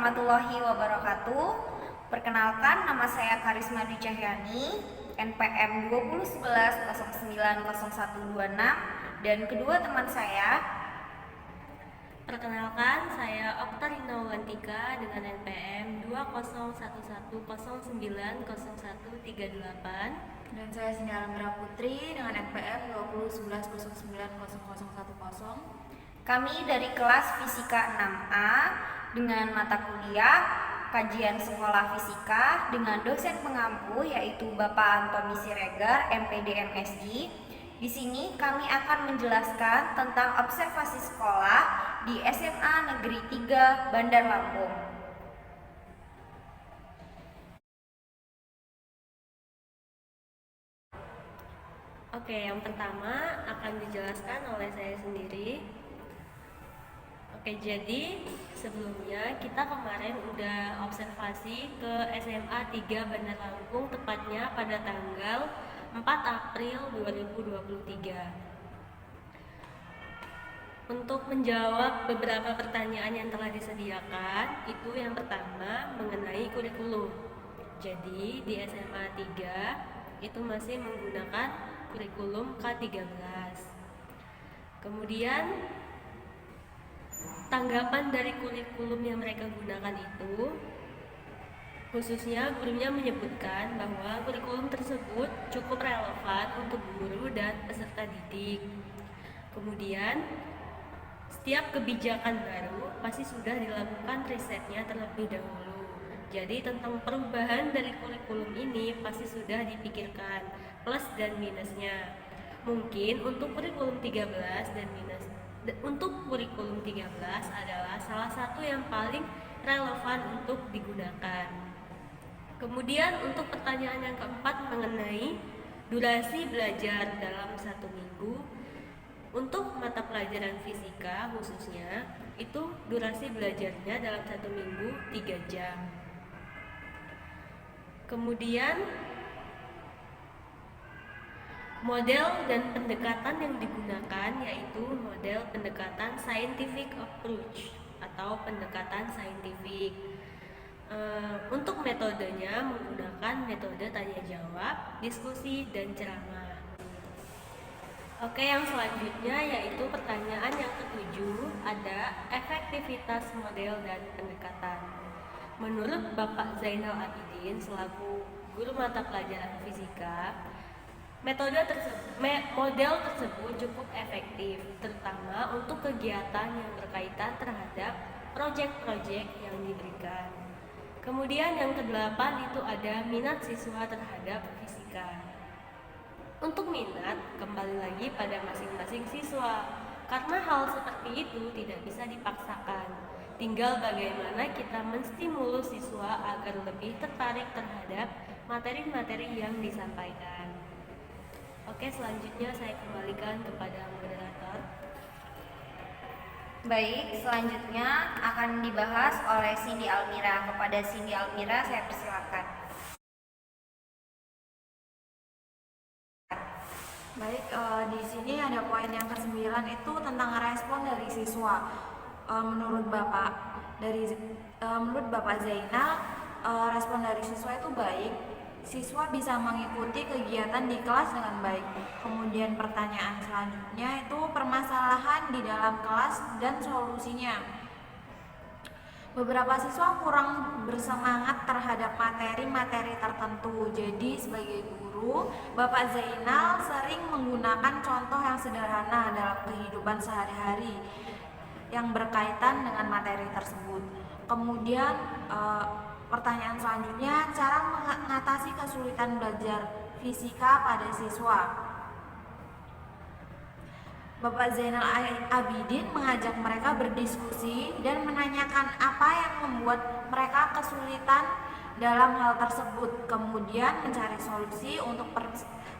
warahmatullahi wabarakatuh. Perkenalkan, nama saya Karisma Dwi Cahyani, NPM 2011090126, dan kedua teman saya. Perkenalkan, saya Oktarina Ulantika dengan NPM 2011090138. Dan saya Sinda Almira Putri dengan NPM 2011090010. Kami dari kelas Fisika 6A dengan mata kuliah Kajian Sekolah Fisika dengan dosen pengampu yaitu Bapak Antoni Siregar, MPD MSI. Di sini kami akan menjelaskan tentang observasi sekolah di SMA Negeri 3 Bandar Lampung. Oke, yang pertama akan dijelaskan oleh saya sendiri. Oke, jadi sebelumnya kita kemarin udah observasi ke SMA 3 Bandar Lampung, tepatnya pada tanggal 4 April 2023. Untuk menjawab beberapa pertanyaan yang telah disediakan, itu yang pertama mengenai kurikulum. Jadi di SMA 3 itu masih menggunakan kurikulum K13. Kemudian tanggapan dari kurikulum yang mereka gunakan itu, khususnya gurunya menyebutkan bahwa kurikulum tersebut cukup relevan untuk guru dan peserta didik. Kemudian setiap kebijakan baru pasti sudah dilakukan risetnya terlebih dahulu. Jadi tentang perubahan dari kurikulum ini pasti sudah dipikirkan plus dan minusnya. Mungkin untuk kurikulum 13 dan minus untuk kurikulum 13 adalah salah satu yang paling relevan untuk digunakan. Kemudian untuk pertanyaan yang keempat mengenai durasi belajar dalam 1 minggu. Untuk mata pelajaran fisika khususnya, itu durasi belajarnya dalam 1 minggu 3 jam. Kemudian model dan pendekatan yang digunakan yaitu model pendekatan scientific approach atau pendekatan saintifik. Untuk metodenya menggunakan metode tanya jawab, diskusi, dan ceramah. Oke, yang selanjutnya yaitu pertanyaan yang ketujuh, ada efektivitas model dan pendekatan. Menurut Bapak Zainal Abidin selaku guru mata pelajaran fisika, model tersebut cukup efektif, terutama untuk kegiatan yang berkaitan terhadap proyek-proyek yang diberikan. Kemudian yang kedelapan itu ada minat siswa terhadap fisika. Untuk minat, kembali lagi pada masing-masing siswa, karena hal seperti itu tidak bisa dipaksakan. Tinggal bagaimana kita menstimulus siswa agar lebih tertarik terhadap materi-materi yang disampaikan. Oke, selanjutnya saya kembalikan kepada moderator. Baik, selanjutnya akan dibahas oleh Cindy Almira. Kepada Cindy Almira saya persilakan. Baik, di sini ada poin yang ke-9 itu tentang respon dari siswa. Menurut Bapak Zainal, respon dari siswa itu baik. Siswa bisa mengikuti kegiatan di kelas dengan baik. Kemudian pertanyaan selanjutnya itu permasalahan di dalam kelas dan solusinya. Beberapa siswa kurang bersemangat terhadap materi-materi tertentu. Jadi sebagai guru, Bapak Zainal sering menggunakan contoh yang sederhana dalam kehidupan sehari-hari yang berkaitan dengan materi tersebut. Kemudian pertanyaan selanjutnya, cara mengatasi kesulitan belajar fisika pada siswa. Bapak Zainal Abidin mengajak mereka berdiskusi dan menanyakan apa yang membuat mereka kesulitan dalam hal tersebut, kemudian mencari solusi untuk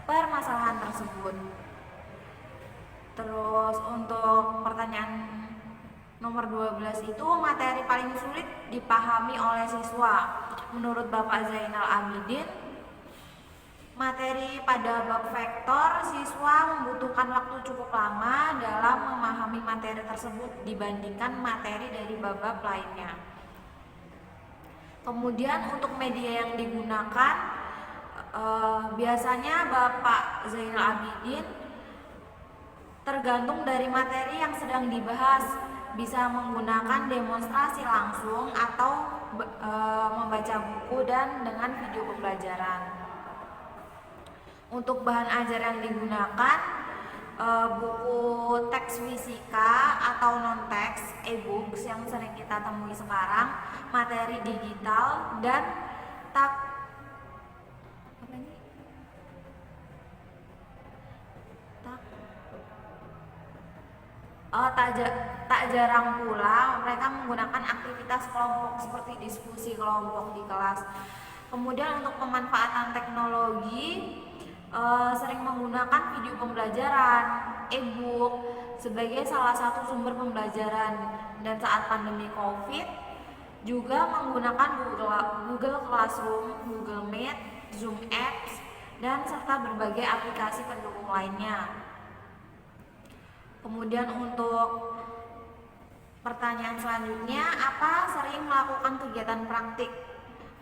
permasalahan tersebut. Terus untuk pertanyaan nomor 12 itu materi paling sulit dipahami oleh siswa. Menurut Bapak Zainal Abidin, materi pada bab vektor, siswa membutuhkan waktu cukup lama dalam memahami materi tersebut dibandingkan materi dari bab-bab lainnya. Kemudian untuk media yang digunakan, biasanya Bapak Zainal Abidin tergantung dari materi yang sedang dibahas, bisa menggunakan demonstrasi langsung atau membaca buku dan dengan video pembelajaran. Untuk bahan ajar yang digunakan, buku teks fisika atau non-teks, e-books yang sering kita temui sekarang, materi digital, dan tak jarang pula mereka menggunakan aktivitas kelompok seperti diskusi kelompok di kelas. Kemudian untuk pemanfaatan teknologi, sering menggunakan video pembelajaran, e-book sebagai salah satu sumber pembelajaran, dan saat pandemi COVID juga menggunakan Google Classroom, Google Meet, Zoom Apps, dan serta berbagai aplikasi pendukung lainnya. Kemudian untuk pertanyaan selanjutnya, apa sering melakukan kegiatan praktik?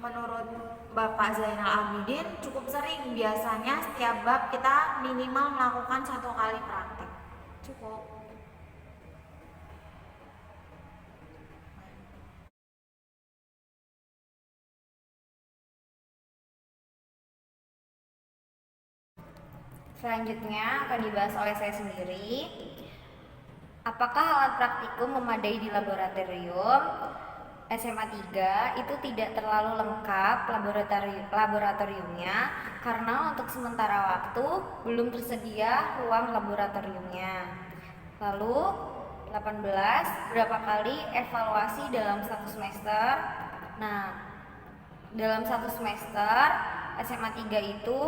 Menurut Bapak Zainal Abidin cukup sering, biasanya setiap bab kita minimal melakukan 1 kali praktik. Cukup. Selanjutnya akan dibahas oleh saya sendiri. Apakah alat praktikum memadai di laboratorium? SMA 3 itu tidak terlalu lengkap laboratoriumnya karena untuk sementara waktu belum tersedia ruang laboratoriumnya. Lalu 18, berapa kali evaluasi dalam 1 semester? Nah, dalam 1 semester SMA 3 itu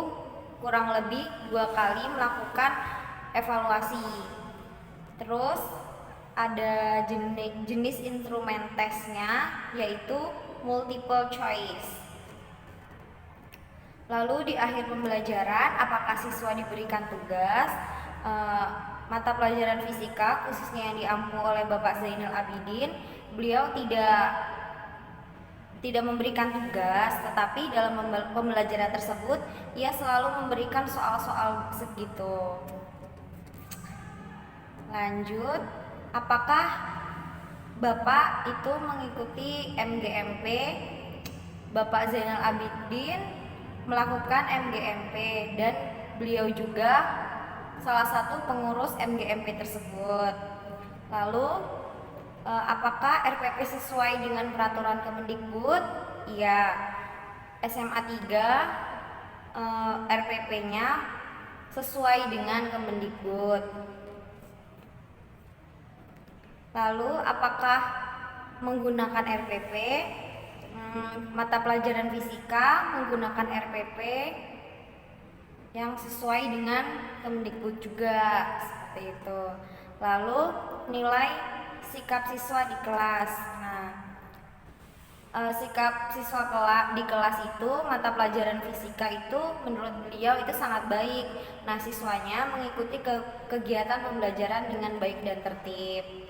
kurang lebih 2 kali melakukan evaluasi. Terus ada jenis instrumen tesnya, yaitu multiple choice. Lalu di akhir pembelajaran, apakah siswa diberikan tugas? Mata pelajaran fisika khususnya yang diampu oleh Bapak Zainal Abidin, beliau tidak memberikan tugas, tetapi dalam pembelajaran tersebut ia selalu memberikan soal-soal segitu. Lanjut, apakah Bapak itu mengikuti MGMP? Bapak Zainal Abidin melakukan MGMP dan beliau juga salah satu pengurus MGMP tersebut. Lalu, apakah RPP sesuai dengan peraturan Kemendikbud? Iya. SMA 3 RPP-nya sesuai dengan Kemendikbud. Lalu apakah menggunakan RPP? Mata pelajaran fisika menggunakan RPP yang sesuai dengan Kemendikbud juga, seperti itu. Lalu nilai sikap siswa di kelas. Nah, sikap siswa di kelas itu, mata pelajaran fisika itu menurut beliau itu sangat baik. Nah, siswanya mengikuti kegiatan pembelajaran dengan baik dan tertib.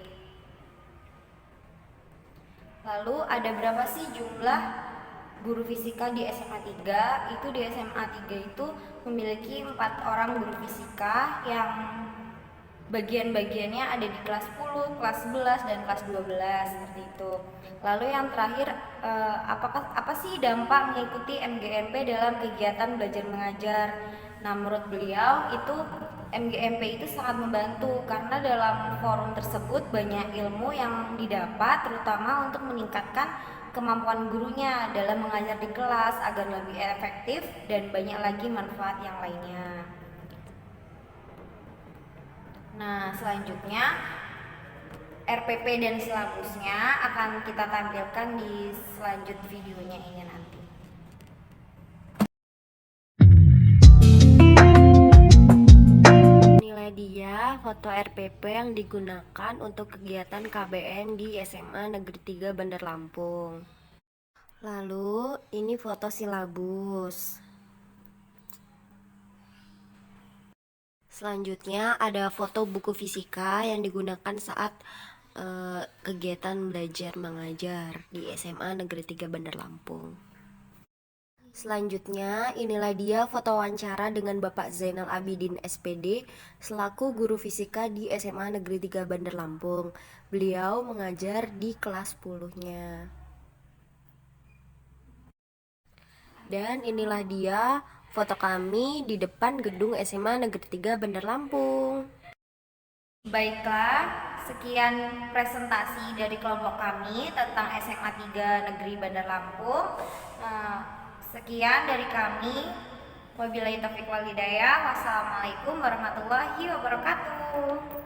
Lalu ada berapa sih jumlah guru fisika di SMA 3? Itu di SMA 3 itu memiliki 4 orang guru fisika yang bagian-bagiannya ada di kelas 10, kelas 11, dan kelas 12, seperti itu. Lalu yang terakhir, apa sih dampak mengikuti MGMP dalam kegiatan belajar mengajar? Nah, menurut beliau itu MGMP itu sangat membantu karena dalam forum tersebut banyak ilmu yang didapat, terutama untuk meningkatkan kemampuan gurunya dalam mengajar di kelas agar lebih efektif dan banyak lagi manfaat yang lainnya. Nah, selanjutnya RPP dan silabusnya akan kita tampilkan di selanjut videonya ini nanti. Inilah dia foto RPP yang digunakan untuk kegiatan KBN di SMA Negeri 3 Bandar Lampung. Lalu ini foto silabus. Selanjutnya ada foto buku fisika yang digunakan saat kegiatan belajar mengajar di SMA Negeri 3 Bandar Lampung. Selanjutnya, inilah dia foto wawancara dengan Bapak Zainal Abidin SPD selaku guru fisika di SMA Negeri 3 Bandar Lampung. Beliau mengajar di kelas 10-nya. Dan inilah dia foto kami di depan gedung SMA Negeri 3 Bandar Lampung. Baiklah, sekian presentasi dari kelompok kami tentang SMA 3 Negeri Bandar Lampung. Sekian dari kami. Wabillahi taufiq wal hidayah. Wassalamualaikum warahmatullahi wabarakatuh.